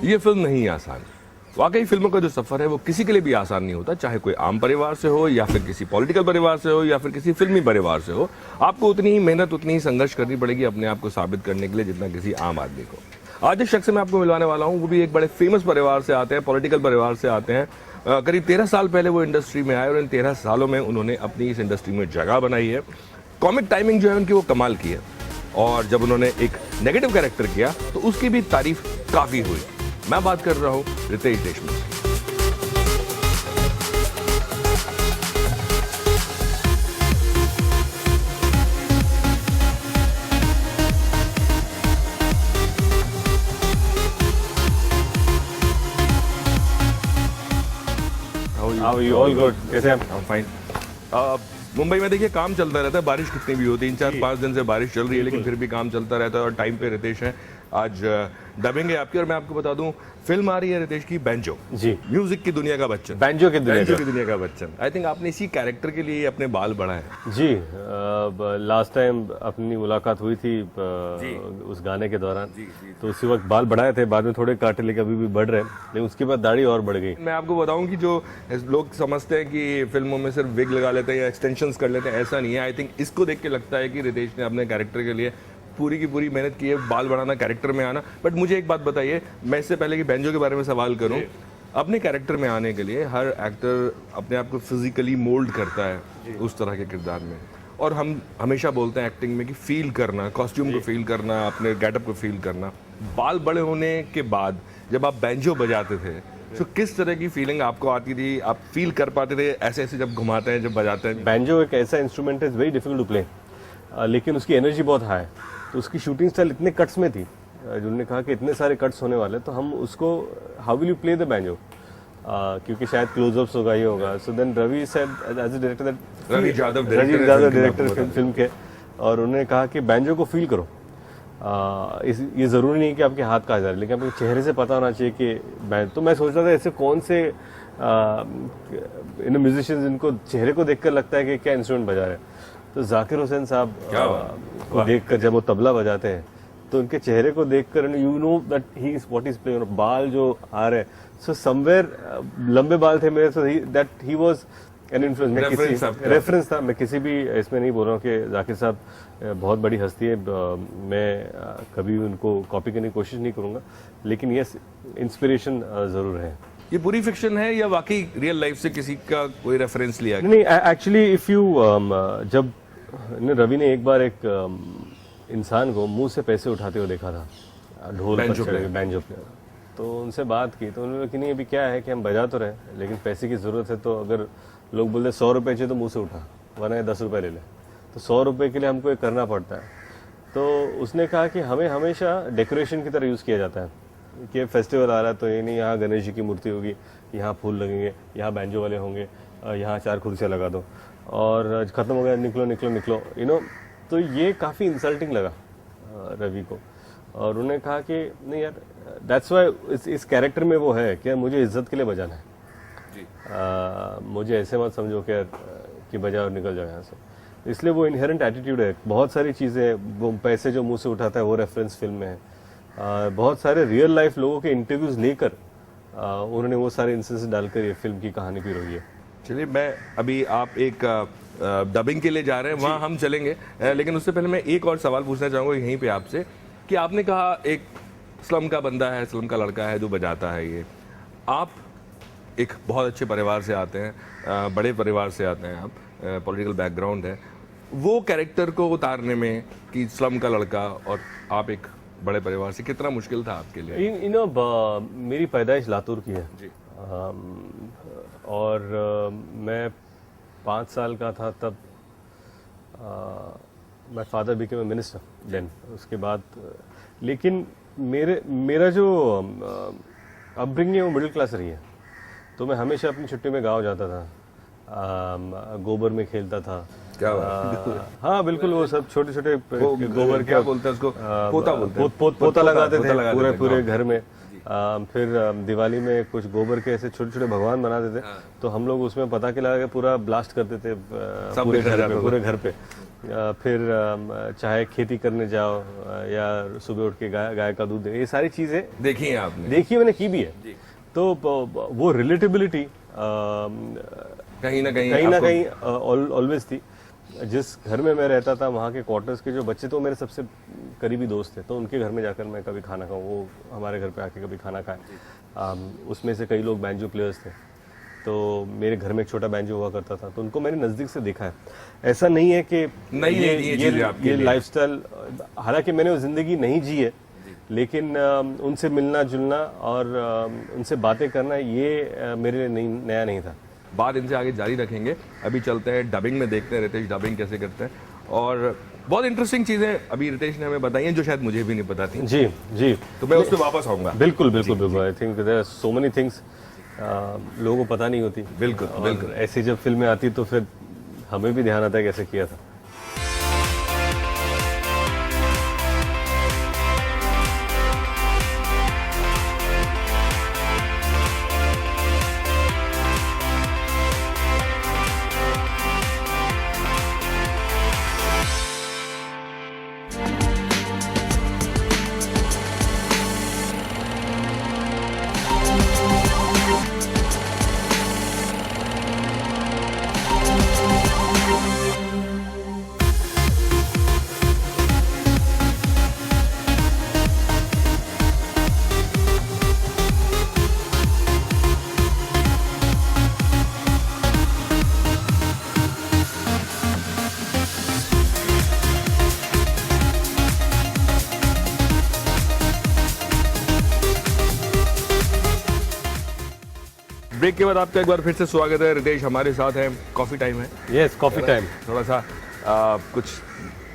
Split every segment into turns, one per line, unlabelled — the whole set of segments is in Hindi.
ये फिल्म नहीं आसान। वाकई फिल्मों का जो सफर है वो किसी के लिए भी आसान नहीं होता, चाहे कोई आम परिवार से हो या फिर किसी पॉलिटिकल परिवार से हो या फिर किसी फिल्मी परिवार से हो। आपको उतनी ही मेहनत, उतनी ही संघर्ष करनी पड़ेगी अपने आप को साबित करने के लिए जितना किसी आम आदमी को। आज जिस शख्स से मैं आपको मिलवाने वाला हूँ वो भी एक बड़े फेमस परिवार से आते हैं, पॉलिटिकल परिवार से आते हैं। करीब 13 साल पहले वो इंडस्ट्री में आए और इन 13 सालों में उन्होंने अपनी इस इंडस्ट्री में जगह बनाई है। कॉमिक टाइमिंग जो है उनकी वो कमाल की है, और जब उन्होंने एक नेगेटिव कैरेक्टर किया तो उसकी भी तारीफ काफी हुई। मैं बात कर रहा हूँ Ritesh Deshmukh.
How are you? All good. कैसे हैं?
I'm fine. मुंबई में देखिए काम चलता रहता है, बारिश कितनी भी हो, 3-4-5 दिन से बारिश चल रही है, लेकिन फिर भी काम चलता रहता है और टाइम पे रितेश हैं। आज डबिंग है आपकी, और मैं आपको बता दूं फिल्म आ रही है रितेश की बैंजो।
जी,
म्यूजिक की दुनिया का बच्चन,
बैंजो की
दुनिया का बच्चन। आई थिंक आपने इसी कैरेक्टर के लिए अपने बाल बढ़ाए।
जी, लास्ट टाइम अपनी मुलाकात हुई थी उस गाने के दौरान, तो उसी वक्त बाल बढ़ाए थे, बाद में थोड़े काटे, लेकिन अभी भी बढ़ रहे हैं, लेकिन उसके बाद दाढ़ी और बढ़ गई।
मैं आपको बताऊं कि जो लोग समझते हैं कि फिल्मों में सिर्फ विग लगा लेते हैं या एक्सटेंशंस कर लेते हैं, ऐसा नहीं है। आई थिंक इसको देख के लगता है कि रितेश ने अपने कैरेक्टर के लिए पूरी की पूरी मेहनत की है, बाल बढ़ाना, कैरेक्टर में आना। बट मुझे एक बात बताइए, मैं इससे पहले कि बैंजो के बारे में सवाल करूं, अपने कैरेक्टर में आने के लिए हर एक्टर अपने आप को फिजिकली मोल्ड करता है उस तरह के किरदार में, और हम हमेशा बोलते हैं एक्टिंग में कि फील करना, कॉस्ट्यूम को फील करना, अपने गेटअप को फील करना। बाल बड़े होने के बाद जब आप बैंजो बजाते थे तो किस तरह की फीलिंग आपको आती थी? आप फील कर पाते थे ऐसे ऐसे जब घुमाते हैं, जब बजाते हैं?
बैंजो एक ऐसा इंस्ट्रूमेंट है, वेरी डिफिकल्ट टू प्ले, लेकिन उसकी एनर्जी बहुत हाई है। तो उसकी शूटिंग स्टाइल इतने कट्स में थी, जिन्होंने कहा कि इतने सारे कट्स होने वाले, तो हम उसको how will you play the banjo, क्योंकि शायद क्लोजअप्स होगा, ये होगा। So then Ravi said as a director that
Ravi Yadav
director film के, और उन्होंने कहा कि बैंजो को फील करो। ये जरूरी नहीं कि आपके हाथ का आ जाए, लेकिन आपके चेहरे से पता होना चाहिए कि तो मैं सोच रहा था ऐसे कौन से इन म्यूजिशियंस जिनको चेहरे को देखकर लगता है कि क्या इंस्ट्रूमेंट बजा रहे हैं। तो जाकिर हुसैन साहब को देखकर जब वो तबला बजाते हैं तो उनके चेहरे को देखकर you know that he is what is playing. बाल जो आ रहे हैं, सो समवेयर लंबे बाल थे मेरे, so that he was an influence, reference था। मैं किसी भी इसमें नहीं बोल रहा हूँ कि जाकिर साहब बहुत बड़ी हस्ती है, मैं कभी उनको कॉपी करने की कोशिश नहीं करूंगा, लेकिन ये इंस्पिरेशन जरूर है।
ये पूरी फिक्शन है या वाकई रियल लाइफ से किसी का कोई रेफरेंस लिया?
नहीं, एक्चुअली इफ यू जब रवि ने एक बार एक इंसान को मुंह से पैसे उठाते हुए देखा था, ढोल बैंजो प्लेयर, तो उनसे बात की तो उन्होंने कि नहीं अभी क्या है कि हम बजा तो रहे, लेकिन पैसे की जरूरत है, तो अगर लोग बोलते 100 रुपए चाहिए तो मुंह से उठा, वरना 10 रुपए ले ले, तो 100 रुपए के लिए हमको ये करना पड़ता है। तो उसने कहा कि हमें हमेशा डेकोरेशन की तरह यूज किया जाता है कि फेस्टिवल आ रहा है तो ये नहीं यहाँ गणेश जी की मूर्ति होगी, यहाँ फूल लगेंगे, यहाँ बैंजो वाले होंगे, यहाँ 4 कुर्सियाँ लगा दो, और खत्म हो गया, निकलो निकलो निकलो, यू नो। तो ये काफ़ी इंसल्टिंग लगा रवि को, और उन्होंने कहा कि नहीं यार, दैट्स वाई इस कैरेक्टर में वो है कि मुझे इज्जत के लिए बजाना है, मुझे ऐसे मत समझो कि बजा और निकल जाओ यहाँ से। इसलिए वो इनहेरेंट एटीट्यूड है। बहुत सारी चीज़ें, वो पैसे जो मुंह से उठाता है वो रेफरेंस फिल्म में है। बहुत सारे रियल लाइफ लोगों के इंटरव्यूज लेकर उन्होंने वो सारे इंसिडेंट्स डालकर ये फिल्म की कहानी भी रही है।
चलिए, मैं अभी आप एक डबिंग के लिए जा रहे हैं, वहाँ हम चलेंगे, लेकिन उससे पहले मैं एक और सवाल पूछना चाहूँगा यहीं पे आपसे कि आपने कहा एक स्लम का बंदा है, स्लम का लड़का है जो बजाता है। ये आप एक बहुत अच्छे परिवार से आते हैं, बड़े परिवार से आते हैं, आप पॉलिटिकल बैकग्राउंड है, वो कैरेक्टर को उतारने में कि स्लम का लड़का और आप एक बड़े परिवार से, कितना मुश्किल था आपके लिए?
मेरी पैदाइश लातूर की है
जी।
और मैं 5 साल का था तब my father became a minister then, उसके बाद लेकिन मेरा जो अपब्रिंगिंग है वो मिडिल क्लास रही है। तो मैं हमेशा अपनी छुट्टी में गाँव जाता था, गोबर में खेलता था।
क्या
हाँ बिल्कुल, वो सब छोटे छोटे गोबर,
क्या बोलते हैं उसको,
पोता लगाते थे पूरे घर में। फिर दिवाली में कुछ गोबर के ऐसे छोटे छोटे भगवान बनाते थे, तो हम लोग उसमें पटाखे लगा के पूरा ब्लास्ट करते थे पूरे घर पे। फिर चाहे खेती करने जाओ या सुबह उठ के गाय का दूध दे, ये सारी चीज़ें
देखी है आपने?
देखी मैंने, की भी है। तो वो रिलेटेबिलिटी
कहीं ना
कहीं ऑलवेज थी। जिस घर में मैं रहता था वहाँ के क्वार्टर्स के जो बच्चे तो मेरे सबसे करीबी दोस्त थे, तो उनके घर में जाकर मैं कभी खाना खाऊँ, वो हमारे घर पे आके कभी खाना खाए। उसमें से कई लोग बैंजो प्लेयर्स थे, तो मेरे घर में एक छोटा बैंजो हुआ करता था, तो उनको मैंने नज़दीक से देखा है। ऐसा नहीं है कि ये लाइफस्टाइल, हालांकि मैंने वो ज़िंदगी नहीं जी है, लेकिन उनसे मिलना जुलना और उनसे बातें करना ये मेरे लिए नया नहीं था।
बात इनसे आगे जारी रखेंगे। अभी चलते हैं डबिंग में, देखते हैं रितेश डबिंग कैसे करते हैं, और बहुत इंटरेस्टिंग चीज़ें अभी रितेश ने हमें बताई हैं जो शायद मुझे भी नहीं पता थी।
जी जी,
तो मैं उस पर वापस आऊँगा।
बिल्कुल बिल्कुल बिल्कुल। I think there are so many things लोगों को पता नहीं होती।
बिल्कुल बिल्कुल।
ऐसी जब फिल्में आती तो फिर हमें भी ध्यान आता है कैसे किया था।
ब्रेक के बाद आपका एक बार फिर से स्वागत है। रितेश हमारे साथ है, कॉफी टाइम है।
Yes, coffee time.
थोड़ा सा कुछ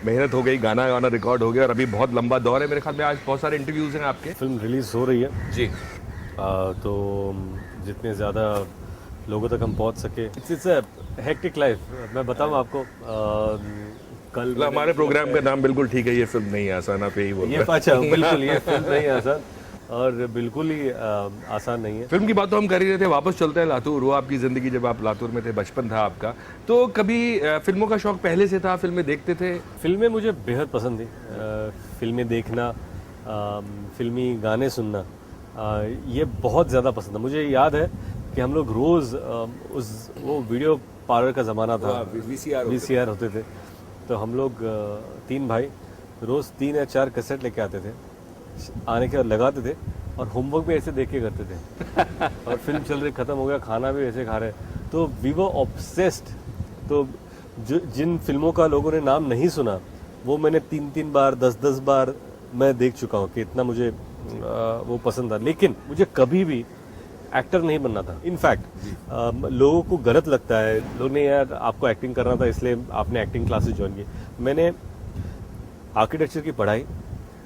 मेहनत हो गई, गाना रिकॉर्ड हो गया, और अभी बहुत लंबा दौर है मेरे ख्याल में। आज बहुत सारे इंटरव्यूज हैं आपके।
फिल्म रिलीज हो रही है
जी,
तो जितने ज़्यादा लोगों तक हम पहुंच सके। It's a hectic life. मैं बताऊं आपको, कल
हमारे प्रोग्राम का नाम बिल्कुल ठीक है, ये फिल्म नहीं आसान, आप यही बोल रहे हैं।
अच्छा, बिल्कुल ये फिल्म नहीं आसान, और बिल्कुल ही आसान नहीं है।
फिल्म की बात तो हम कर ही रहे थे, वापस चलते हैं लातूर। वो आपकी ज़िंदगी जब आप लातूर में थे, बचपन था आपका, तो कभी फिल्मों का शौक पहले से था? फिल्में देखते थे?
फिल्में मुझे बेहद पसंद थी। फिल्में देखना, फिल्मी गाने सुनना, ये बहुत ज़्यादा पसंद था। मुझे याद है कि हम लोग रोज़ वो वीडियो पार्लर का ज़माना था, VCR होते थे, तो हम लोग 3 भाई रोज़ 3 या 4 कैसेट लेके आते थे, आने के बाद लगाते थे, और होमवर्क भी ऐसे देख के करते थे। और फिल्म चल रही, खत्म हो गया, खाना भी ऐसे खा रहे। तो वी वर ऑब्सेस्ड। तो जिन फिल्मों का लोगों ने नाम नहीं सुना, वो मैंने 3-3 बार, 10-10 बार मैं देख चुका हूँ कि इतना मुझे वो पसंद था। लेकिन मुझे कभी भी एक्टर नहीं बनना था। इनफैक्ट लोगों को गलत लगता है, लोग ने यार आपको एक्टिंग करना था इसलिए आपने एक्टिंग क्लासेस ज्वाइन की। मैंने आर्किटेक्चर की पढ़ाई,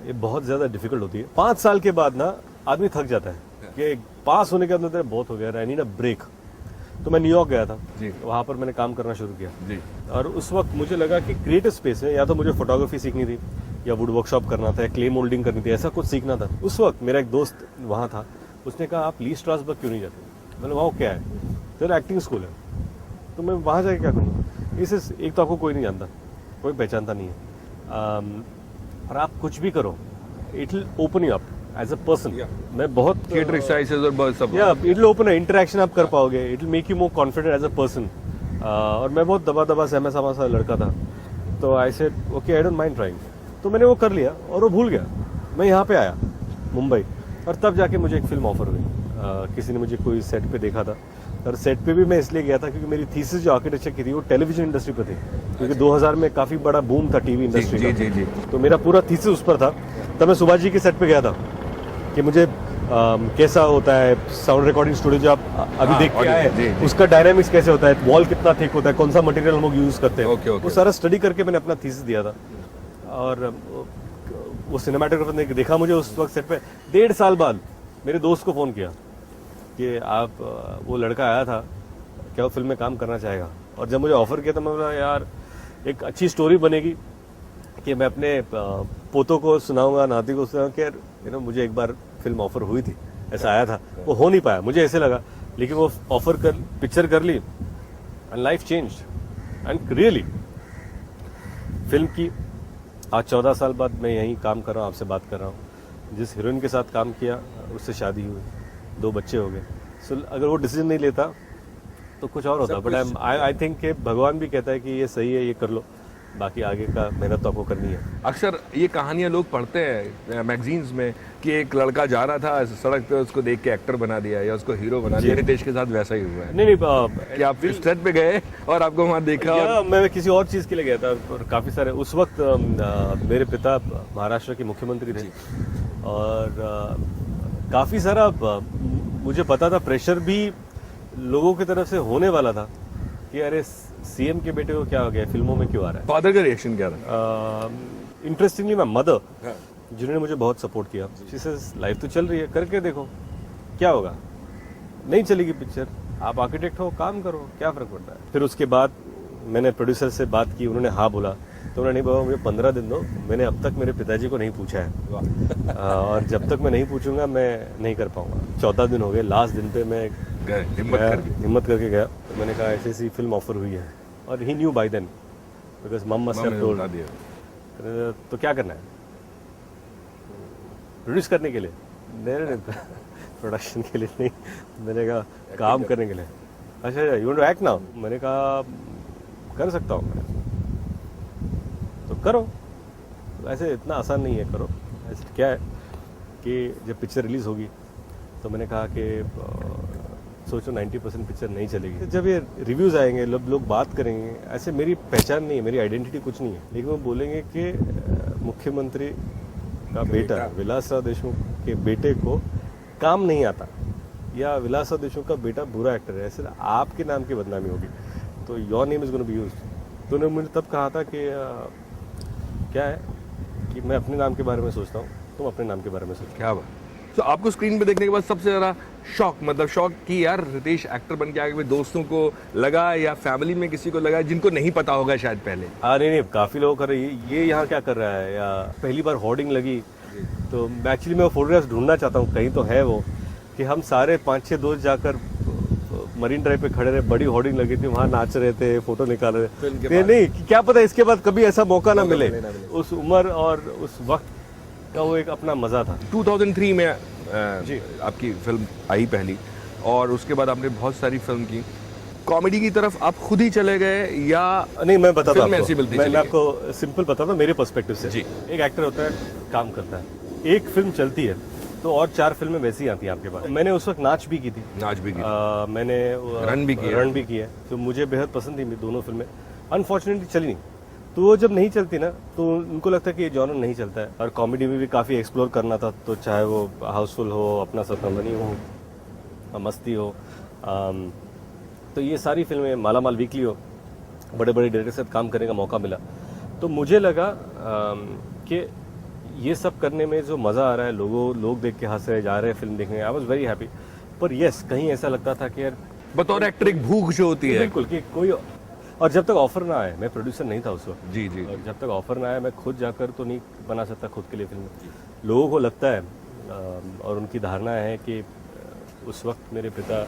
ये बहुत ज़्यादा डिफिकल्ट होती है। 5 साल के बाद ना आदमी थक जाता है कि पास होने के अंदर बहुत हो गया, आई नीड अ ब्रेक। तो मैं न्यूयॉर्क गया था, वहाँ पर मैंने काम करना शुरू किया जी। और उस वक्त मुझे लगा कि क्रिएटिव स्पेस में या तो मुझे फोटोग्राफी सीखनी थी, या वुड वर्कशॉप करना था, या क्ले मोल्डिंग करनी थी, ऐसा कुछ सीखना था। उस वक्त मेरा एक दोस्त वहाँ था, उसने कहा आप ली स्ट्रासबर्ग क्यों नहीं जाते? मैंने वहाँ क्या है? तो एक्टिंग स्कूल है। तो मैं वहाँ जाके क्या करूँगा? इसे एक तो आपको कोई नहीं जानता, कोई पहचानता नहीं है, और आप कुछ भी करो, it will open you up as a person. मैं बहुत
थिएटर एक्सरसाइजेस और सब,
इट विल ओपन, इंटरेक्शन आप कर पाओगे, it will make you more confident as a person. और मैं बहुत दबा सहमा सा लड़का था, तो I said okay, I don't mind trying. तो मैंने वो कर लिया और वो भूल गया। मैं यहाँ पे आया मुंबई, और तब जाके मुझे एक फिल्म ऑफर हुई। किसी ने मुझे कोई सेट पे देखा था, और सेट पे भी मैं इसलिए गया था क्योंकि मेरी थीसिस जो आर्किटेक्चर की थी वो टेलीविजन इंडस्ट्री पे थी, क्योंकि 2000 में काफ़ी बड़ा बूम था टीवी इंडस्ट्री का।
जी।
तो मेरा पूरा थीसिस उस पर था। तब मैं सुभाष जी के सेट पे गया था कि मुझे कैसा होता है साउंड रिकॉर्डिंग स्टूडियो जो आप अभी देख के आए, उसका डायनामिक्स कैसे होता है, वॉल कितना थिक होता है, कौन सा मटेरियल हम लोग यूज़ करते हैं, वो सारा स्टडी करके मैंने अपना थीसिस दिया था। और वो सिनेमाटोग्राफर ने देखा मुझे उस वक्त सेट पे। 1.5 साल बाद मेरे दोस्त को फ़ोन किया कि आप, वो लड़का आया था, क्या वो फिल्म में काम करना चाहेगा? और जब मुझे ऑफर किया तो मैं बोला यार एक अच्छी स्टोरी बनेगी कि मैं अपने पोतों को सुनाऊंगा, नाती को सुनाऊंगा कि मुझे एक बार फिल्म ऑफर हुई थी, ऐसा आया था, वो हो नहीं पाया, मुझे ऐसे लगा, लेकिन वो पिक्चर कर ली, and life changed, and really film की आज 14 साल बाद मैं यहीं काम कर रहा हूँ, आपसे बात कर रहा हूँ। जिस हीरोइन के साथ काम किया उससे शादी हुई, 2 बच्चे हो गए। सो अगर वो डिसीजन नहीं लेता तो कुछ और होता, बट आई थिंक कि भगवान भी कहता है कि ये सही है, ये कर लो, बाकी आगे का मेहनत तो आपको करनी है।
अक्सर ये कहानियां लोग पढ़ते हैं मैगजीन्स में कि एक लड़का जा रहा था सड़क पे, उसको देख के एक्टर बना दिया या उसको हीरो बना दिया। रितेश के साथ वैसा ही हुआ है?
नहीं
कि आप सेट पे गए और आपको वहाँ देखा?
मैं किसी और चीज़ के लिए गया था और काफ़ी सारे उस वक्त मेरे पिता महाराष्ट्र के मुख्यमंत्री थे और काफ़ी सारा मुझे पता था, प्रेशर भी लोगों की तरफ से होने वाला था कि अरे सीएम के बेटे को क्या हो गया, फिल्मों में क्यों आ रहा है।
फादर का रिएक्शन क्या था?
इंटरेस्टिंगली माय मदर, जिन्होंने मुझे बहुत सपोर्ट किया, शी सेज लाइफ तो चल रही है, करके देखो क्या होगा, नहीं चलेगी पिक्चर, आप आर्किटेक्ट हो, काम करो, क्या फर्क पड़ता है। फिर उसके बाद मैंने प्रोड्यूसर से बात की, उन्होंने हाँ बोला, तो उन्होंने नहीं बोला मुझे 15 दिन दो। मैंने अब तक मेरे पिताजी को नहीं पूछा है और जब तक मैं नहीं पूछूंगा मैं नहीं कर पाऊंगा। 14 दिन हो गए, लास्ट दिन पे मैं हिम्मत करके गया। तो मैंने कहा ऐसी ऐसी फिल्म ऑफर हुई है और ही न्यू बाय देन बिकॉज मम मस्ट हैव टोल्ड। तो क्या करना है, प्रोड्यूस करने के लिए? नहीं प्रोडक्शन के लिए नहीं, मैंने कहा काम करने के लिए। अच्छा you want to act now? मैंने कहा कर सकता हूँ मैं। तो करो, ऐसे इतना आसान नहीं है, करो। ऐसे क्या है कि जब पिक्चर रिलीज होगी तो मैंने कहा कि सोचो 90% पिक्चर नहीं चलेगी। जब ये रिव्यूज आएंगे, लोग बात करेंगे, ऐसे मेरी पहचान नहीं है, मेरी आइडेंटिटी कुछ नहीं है, लेकिन वो बोलेंगे कि मुख्यमंत्री का बेटा विलासराव देशमुख के बेटे को काम नहीं आता या विलासराव देशमुख का बेटा बुरा एक्टर है, ऐसे आपके नाम की बदनामी होगी, तो your name is gonna be used. तो उन्होंने मुझे तब कहा था कि क्या है कि मैं अपने नाम के बारे में सोचता हूँ, तुम अपने नाम के बारे में सोचो।
क्या बात। तो आपको स्क्रीन पे देखने के बाद सबसे ज्यादा शौक कि यार रितेश एक्टर बन के आगे, दोस्तों को लगा या फैमिली में किसी को लगा जिनको नहीं पता होगा शायद पहले?
नहीं, काफी लोग कर रहे ये यहाँ क्या कर रहा है, या पहली बार होर्डिंग लगी तो एक्चुअली मैं वो फोटोग्राफ्स ढूंढना चाहता हूँ, कहीं तो है वो, कि हम सारे 5-6 दोस्त जाकर मरीन ड्राइव पे खड़े रहे, बड़ी होर्डिंग लगी थी, वहाँ नाच रहे थे, फोटो निकाल रहे थे। नहीं, क्या पता इसके बाद कभी ऐसा मौका ना मिले। उस उम्र और उस वक्त का वो एक अपना मजा था।
2003 में जी आपकी फिल्म आई पहली, और उसके बाद आपने बहुत सारी फिल्म की। कॉमेडी की तरफ आप खुद ही चले गए या
नहीं? मैं बताता हूँ,
मैं
आपको सिंपल बताता हूँ मेरे पर्सपेक्टिव से।
जी।
एक एक्टर होता है, काम करता है, एक फिल्म चलती है तो और 4 फिल्में वैसी आती हैं आपके पास। मैंने उस वक्त नाच भी की थी, मैंने
रन भी
किया, तो मुझे बेहद पसंद थी दोनों फिल्में। अनफॉर्चुनेटली चली नहीं, तो वो जब नहीं चलती ना तो उनको लगता है कि ये जॉनर नहीं चलता है। और कॉमेडी में भी काफ़ी एक्सप्लोर करना था, तो चाहे वो हाउसफुल हो, अपना सतमनी हो, मस्ती हो, तो ये सारी फिल्में, माला माल वीकली हो, बड़े बड़े डायरेक्टर से काम करने का मौका मिला। तो मुझे लगा कि ये सब करने में जो मज़ा आ रहा है, लोग देख के हंस रहे, जा रहे हैं फिल्म देखने, आई वॉज वेरी हैप्पी। पर यस, कहीं ऐसा लगता था कि यार
बतौर एक्टर एक भूख जो होती है,
बिल्कुल, कि कोई, और जब तक ऑफर ना आए, मैं प्रोड्यूसर नहीं था उस वक्त,
जी,
और जब तक ऑफर ना आए मैं खुद जाकर तो नहीं बना सकता खुद के लिए फिल्म। लोगों को लगता है और उनकी धारणा है कि उस वक्त मेरे पिता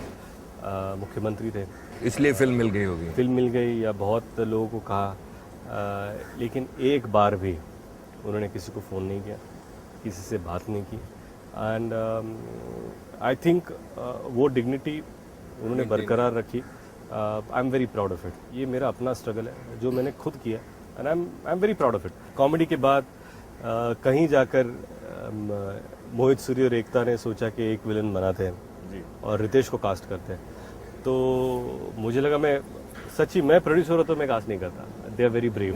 मुख्यमंत्री थे,
इसलिए फिल्म मिल गई होगी।
फिल्म मिल गई, या बहुत लोगों को कहा, लेकिन एक बार भी उन्होंने किसी को फ़ोन नहीं किया, किसी से बात नहीं की। एंड आई थिंक वो डिग्निटी उन्होंने बरकरार रखी। I am very proud of it. ये मेरा अपना स्ट्रगल है जो मैंने खुद किया, and I am very proud of it. Comedy के बाद कहीं जाकर मोहित सूरी और एकता ने सोचा कि एक विलन बनाते हैं और रितेश को कास्ट करते हैं, तो मुझे लगा, मैं सच्ची मैं प्रोड्यूसर होता तो मैं कास्ट नहीं करता। They are very brave.